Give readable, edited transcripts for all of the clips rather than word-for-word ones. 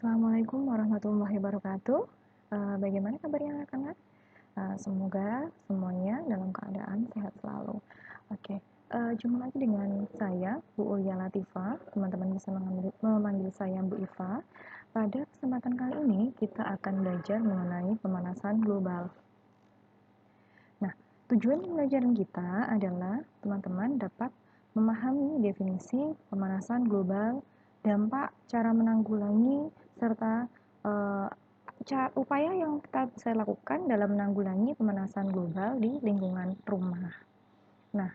Assalamualaikum warahmatullahi wabarakatuh. Bagaimana kabarnya anak-anak? Semoga semuanya dalam keadaan sehat selalu. Oke, jumpa lagi dengan saya, Bu Ulia Latifa. Teman-teman bisa memanggil saya Bu Iva. Pada kesempatan kali ini, kita akan belajar mengenai pemanasan global. Nah, tujuan pembelajaran kita adalah teman-teman dapat memahami definisi pemanasan global, dampak, cara menanggulangi, serta upaya yang kita bisa lakukan dalam menanggulangi pemanasan global di lingkungan rumah. Nah,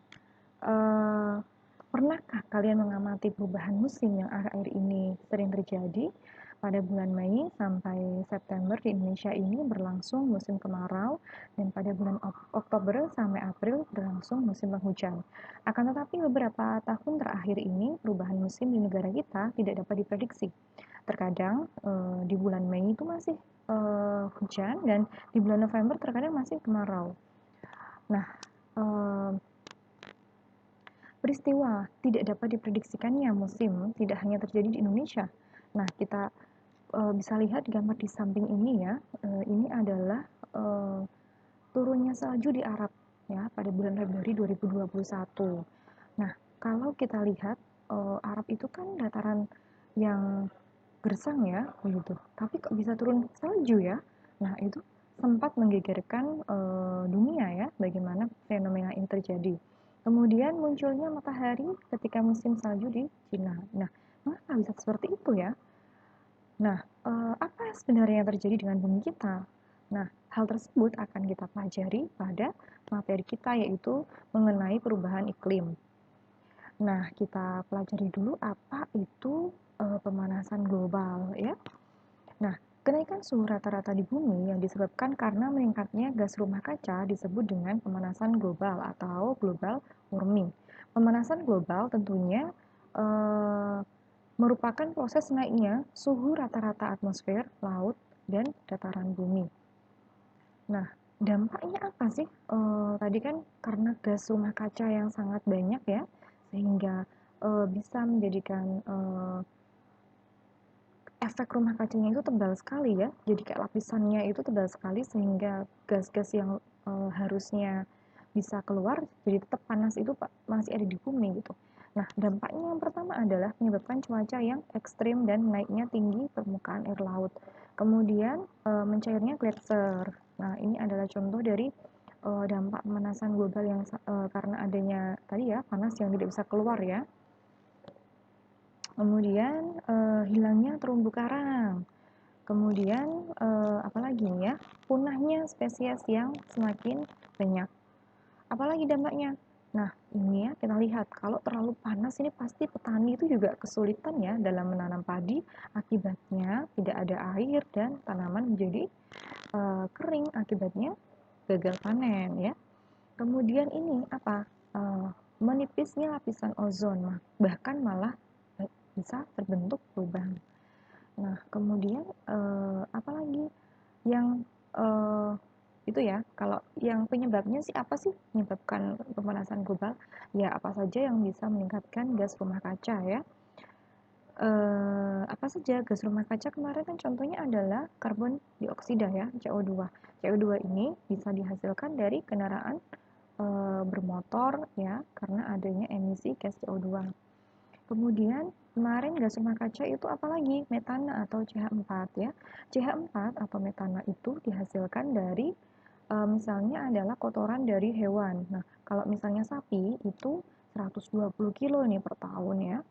pernahkah kalian mengamati perubahan musim yang akhir-akhir ini sering terjadi? Pada bulan Mei sampai September di Indonesia ini berlangsung musim kemarau, dan pada bulan Oktober sampai April berlangsung musim penghujan. Akan tetapi beberapa tahun terakhir ini perubahan musim di negara kita tidak dapat diprediksi. Terkadang di bulan Mei itu masih hujan, dan di bulan November terkadang masih kemarau. Nah, peristiwa tidak dapat diprediksikannya musim tidak hanya terjadi di Indonesia. Nah, kita bisa lihat gambar di samping ini ya. Ini adalah turunnya salju di Arab ya pada bulan Februari 2021. Nah, kalau kita lihat Arab itu kan dataran yang gersang ya begitu. Tapi kok bisa turun salju ya? Nah, itu sempat menggegerkan dunia ya, bagaimana fenomena ini terjadi. Kemudian munculnya matahari ketika musim salju di Cina. Nah, mengapa bisa seperti itu ya? Nah, apa sebenarnya yang terjadi dengan bumi kita? Nah, hal tersebut akan kita pelajari pada materi kita, yaitu mengenai perubahan iklim. Nah, kita pelajari dulu apa itu pemanasan global ya. Nah, kenaikan suhu rata-rata di bumi yang disebabkan karena meningkatnya gas rumah kaca disebut dengan pemanasan global atau global warming. Pemanasan global tentunya eh, merupakan proses naiknya suhu rata-rata atmosfer, laut, dan dataran bumi. Nah, dampaknya apa sih? Tadi kan karena gas rumah kaca yang sangat banyak ya, sehingga bisa menjadikan efek rumah kacanya itu tebal sekali ya. Jadi kayak lapisannya itu tebal sekali sehingga gas-gas yang harusnya bisa keluar jadi tetap panas itu masih ada di bumi gitu. Nah, dampaknya yang pertama adalah menyebabkan cuaca yang ekstrim dan naiknya tinggi permukaan air laut. Kemudian mencairnya gletser. Nah, ini adalah contoh dari dampak pemanasan global yang karena adanya tadi ya panas yang tidak bisa keluar ya. Kemudian hilangnya terumbu karang. Kemudian apalagi ya? Punahnya spesies yang semakin banyak. Apalagi dampaknya? Nah, ini ya kita lihat kalau terlalu panas ini pasti petani itu juga kesulitan ya dalam menanam padi, akibatnya tidak ada air dan tanaman menjadi kering, akibatnya gagal panen ya. Kemudian ini apa? Menipisnya lapisan ozon, bahkan malah bisa terbentuk lubang. Nah, kemudian apalagi yang itu ya, kalau yang penyebabnya sih apa sih menyebabkan pemanasan global? Ya, apa saja yang bisa meningkatkan gas rumah kaca ya. Apa saja gas rumah kaca kemarin kan contohnya adalah karbon dioksida ya, CO2. CO2 ini bisa dihasilkan dari kendaraan bermotor ya, karena adanya emisi gas CO2. Kemudian kemarin gas rumah kaca itu apalagi metana atau CH4 ya. CH4 atau metana itu dihasilkan dari misalnya adalah kotoran dari hewan. Nah, kalau misalnya sapi itu 120 kilo nih per tahun ya.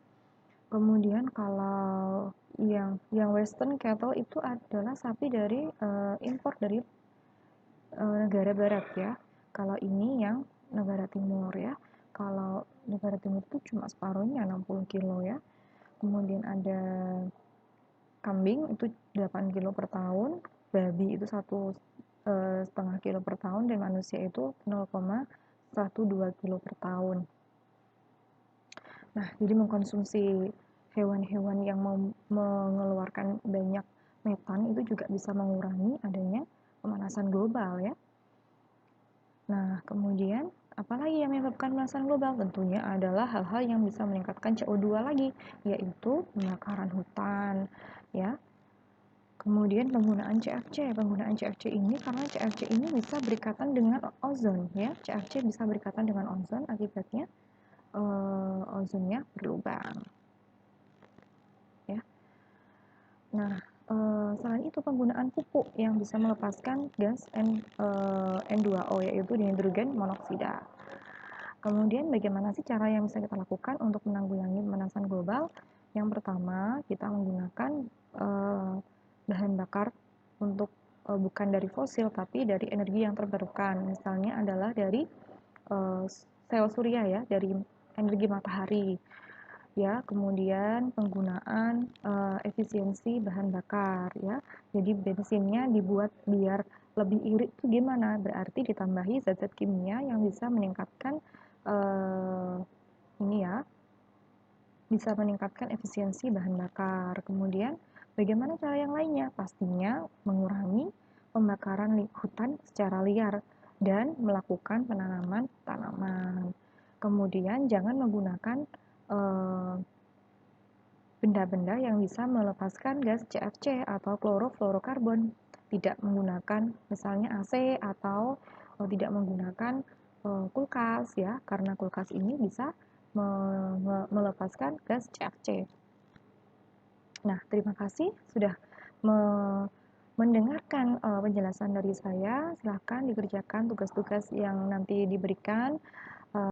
Kemudian kalau yang western cattle itu adalah sapi dari impor dari negara barat ya. Kalau ini yang negara timur ya. Kalau negara timur itu cuma separuhnya 60 kilo ya. Kemudian ada kambing itu 8 kilo per tahun, babi itu 1,5 kilo per tahun, dan manusia itu 0,12 kilo per tahun. Nah, jadi mengkonsumsi hewan-hewan yang mengeluarkan banyak metan itu juga bisa mengurangi adanya pemanasan global ya. Nah, kemudian apalagi yang menyebabkan pemanasan global? Tentunya adalah hal-hal yang bisa meningkatkan CO2 lagi, yaitu pembakaran hutan, ya. Kemudian penggunaan CFC. Penggunaan CFC ini karena CFC ini bisa berikatan dengan ozon ya. CFC bisa berikatan dengan ozon, akibatnya ozonnya berlubang. Ya. Nah, selain itu penggunaan pupuk yang bisa melepaskan gas N2O yaitu dihidrogen monoksida. Kemudian bagaimana sih cara yang bisa kita lakukan untuk menanggulangi pemanasan global? Yang pertama, kita menggunakan bahan bakar untuk bukan dari fosil tapi dari energi yang terbarukan. Misalnya adalah dari sel surya ya, dari energi matahari. Ya, kemudian penggunaan efisiensi bahan bakar ya. Jadi bensinnya dibuat biar lebih irit itu gimana? Berarti ditambahi zat-zat kimia yang bisa meningkatkan ini ya, bisa meningkatkan efisiensi bahan bakar. Kemudian bagaimana cara yang lainnya? Pastinya mengurangi pembakaran hutan secara liar dan melakukan penanaman tanaman. Kemudian jangan menggunakan benda-benda yang bisa melepaskan gas CFC atau klorofluorokarbon. Tidak menggunakan misalnya AC atau tidak menggunakan kulkas ya, karena kulkas ini bisa melepaskan gas CFC. Nah, terima kasih sudah mendengarkan penjelasan dari saya. Silahkan dikerjakan tugas-tugas yang nanti diberikan.